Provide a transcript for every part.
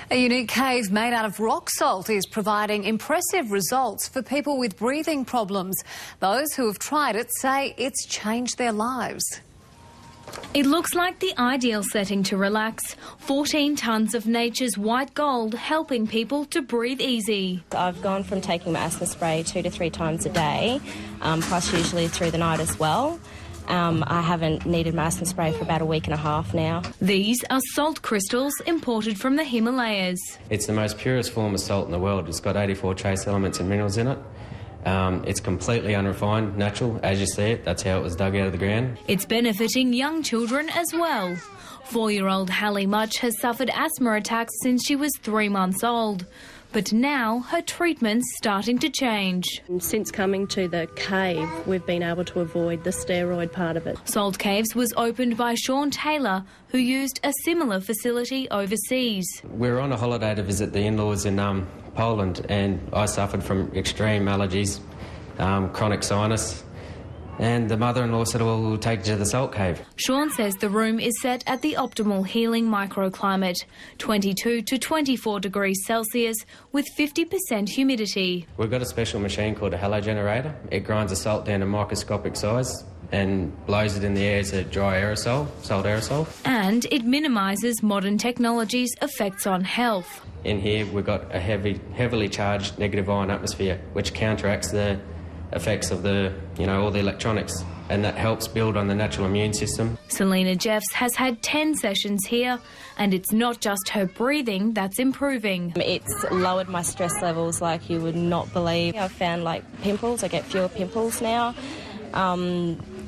A unique cave made out of rock salt is providing impressive results for people with breathing problems. Those who have tried it say it's changed their lives. It looks like the ideal setting to relax. 14 tonnes of nature's white gold helping people to breathe easy. I've gone from taking my asthma spray 2 to 3 times a day, plus usually through the night as well. I haven't needed my asthma spray for about a week and a half now. These are salt crystals imported from the Himalayas. It's the most purest form of salt in the world. It's got 84 trace elements and minerals in it. It's completely unrefined, natural, as you see it. That's how it was dug out of the ground. It's benefiting young children as well. 4-year-old Hallie Much has suffered asthma attacks since she was 3 months old. But now her treatment's starting to change. Since coming to the cave, we've been able to avoid the steroid part of it. Salt Caves was opened by Sean Taylor, who used a similar facility overseas. We were on a holiday to visit the in-laws in Poland, and I suffered from extreme allergies, chronic sinus. And the mother-in-law said, well, we'll take you to the salt cave. Sean says the room is set at the optimal healing microclimate, 22 to 24 degrees Celsius with 50% humidity. We've got a special machine called a halo generator. It grinds the salt down to microscopic size and blows it in the air as a dry aerosol, salt aerosol. And it minimises modern technology's effects on health. In here we've got a heavily charged negative ion atmosphere, which counteracts the effects of all the electronics, and that helps build on the natural immune system. Selena Jeffs has had 10 sessions here, and it's not just her breathing that's improving. It's lowered my stress levels like you would not believe. I've found pimples, I get fewer pimples now.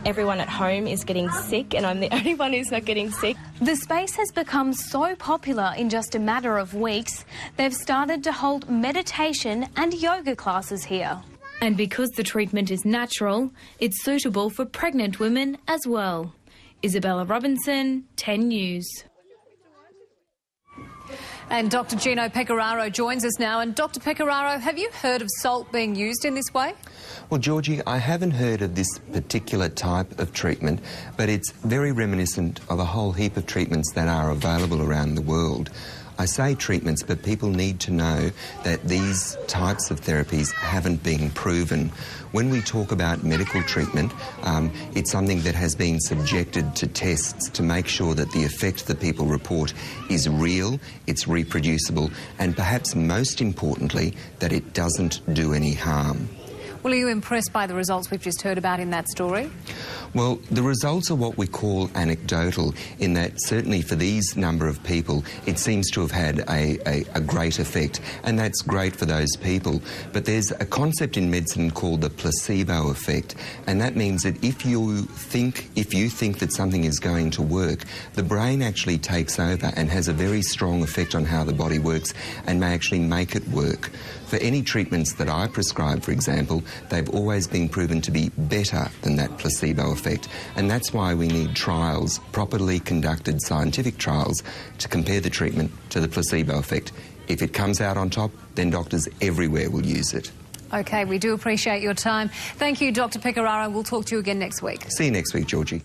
Everyone at home is getting sick, and I'm the only one who's not getting sick. The space has become so popular in just a matter of weeks, they've started to hold meditation and yoga classes here. And because the treatment is natural, it's suitable for pregnant women as well. Isabella Robinson, 10 News. And Dr. Gino Pecoraro joins us now. And Dr. Pecoraro, have you heard of salt being used in this way? Well, Georgie, I haven't heard of this particular type of treatment, but it's very reminiscent of a whole heap of treatments that are available around the world. I say treatments, but people need to know that these types of therapies haven't been proven. When we talk about medical treatment, it's something that has been subjected to tests to make sure that the effect that people report is real, it's reproducible, and perhaps most importantly, that it doesn't do any harm. Well, are you impressed by the results we've just heard about in that story? Well, the results are what we call anecdotal, in that certainly for these number of people, it seems to have had a great effect, and that's great for those people. But there's a concept in medicine called the placebo effect, and that means that if you think that something is going to work, the brain actually takes over and has a very strong effect on how the body works and may actually make it work. For any treatments that I prescribe, for example, they've always been proven to be better than that placebo effect, and that's why we need trials, properly conducted scientific trials, to compare the treatment to the placebo effect. If it comes out on top, then doctors everywhere will use it. OK, we do appreciate your time. Thank you, Dr. Pecoraro. We'll talk to you again next week. See you next week, Georgie.